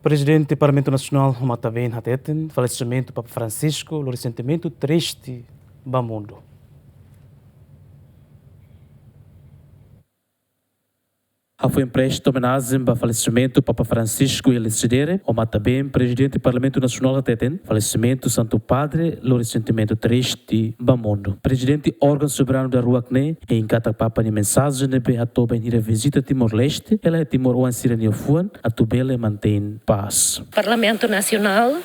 Presidente do Parlamento Nacional, Mataben Hateten, falecimento do Papa Francisco, o ressentimento triste do mundo. Foi emprestado homenagem para o falecimento do Papa Francisco e Elicidere, o Mataben, Presidente do Parlamento Nacional Hateten, falecimento do Santo Padre, o ressentimento triste do mundo. Presidente órgão soberano da Ruacne, em cada Papa de mensagem, nebe a toba ir a visita Timor-Leste, ela é Timor-Oan Sirania Fuan, a tubela mantém paz. Parlamento Nacional,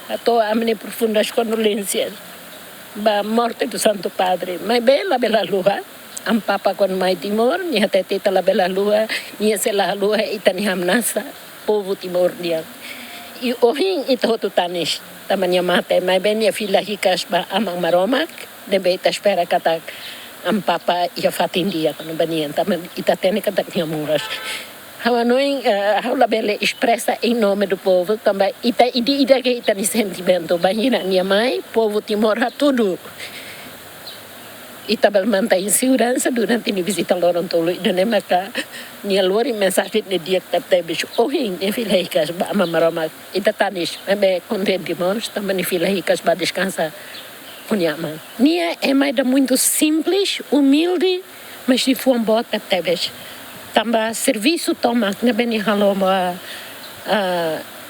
a toa amne profundas condolências ba morte do Santo Padre, mas bela lua. Ang papa kon may Timor, niya tetita la bela lua, niya sila lua itani hamnasa, povo Timor niya. I ohing ito tutanis, taman niya mate, may ben niya fila hikas ba amang maromak, debe ita espera katak ang papa iya fatin dia kono baniyan, taman itatene katak niya muras. Hawanoing hawla bele expressa em nome do povo, também ita que ita ni sentimento, bahina niya mai, povo Timor ha tudo. Itabal mantém segurança durante a visita ao Lorontolo e não é mais que luar mensagem de dia que teve bicho ohin em fila hicas ba mamaroma itatanis é contentimos também em fila hicas ba descansar punhama nia é mais muito simples humilde mas se for um bom teve também serviço toma na bem haloma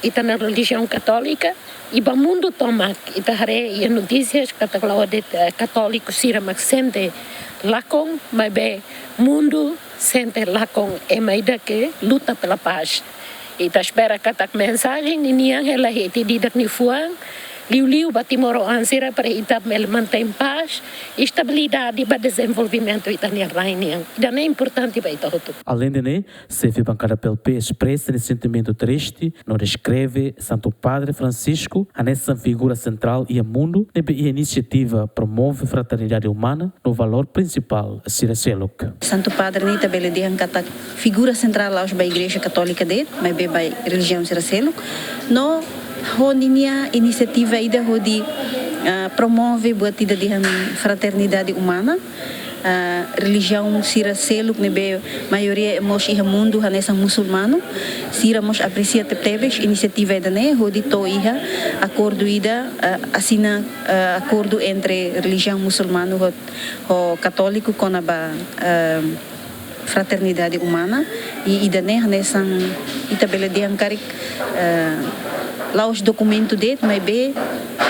ita na religião católica e o mundo toma itahare e notícias de católico sira mas sente lacon mas bem mundo sente lacon é mais que luta pela paz e tá espera que a mensagem ninguém ela é didak ni fuang liu batimoro ansira para ita manter paz estabilidade para desenvolvimento itania rainian e é importante para ita hotu. Além de né, se a bancada PLP expressa esse sentimento triste, não descreve Santo Padre Francisco, a nessa figura central e a mundo, e a iniciativa promove a fraternidade humana no valor principal a ser selok. Santo Padre nita bele dihan kata figura central aos ba Igreja Católica dele, mas be ba religião ser selok, no Honinia iniciativa ida hodi promove buat ida dihan fraternidade humana religião sira seluk nebe maioria mos iha mundo hanesa muçulmano sira mos aprecia tebes iniciativa ida ne hodi to iha acordo ida assina acordo entre religião muçulmano o católico com a fraternidade humana e ida ne hanesa itabele dihan karik lá os documentos dele, mas bem,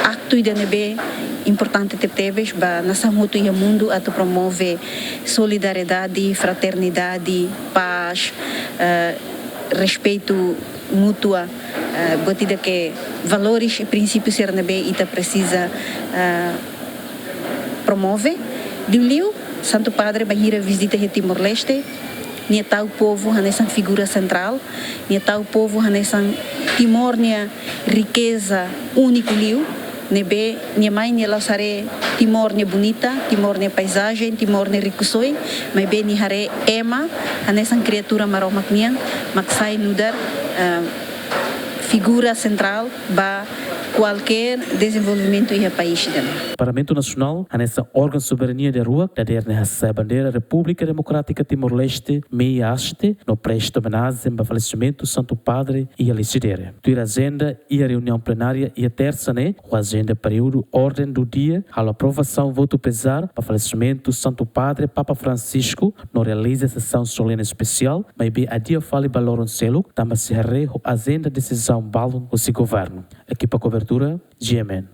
acto e bem importante tebes, ba nessa mutu e mundo a promove solidariedade, fraternidade, paz, respeito mútuo, batida que valores e princípios ser bem ita precisa promove. Liu Santo Padre vai ir a visita a Timor-Leste. Nia tau povo nessa figura central, nia tau povo nessa Timor nia riqueza único liu, nebe nia mãe nia lausare Timor nia bonita, Timor nia paisagem, Timor nia rikusoi, mas be nia hare ema nessa criatura maromak nia, maksai nudar figura central ba qualquer desenvolvimento e país dele. Parlamento Nacional, nessa órgão soberania da rua, da a bandeira República Democrática Timor-Leste, meia haste, no presto homenagem para o falecimento do Santo Padre e a Licidere. A agenda e a reunião plenária e a terça, né? A agenda período, ordem do dia, a aprovação, voto pesar para o falecimento do Santo Padre Papa Francisco, não realiza sessão solene especial, mas bem a dia fale baloron selo, também se a agenda decisão balon o se governo. Equipa cobertura, GMN.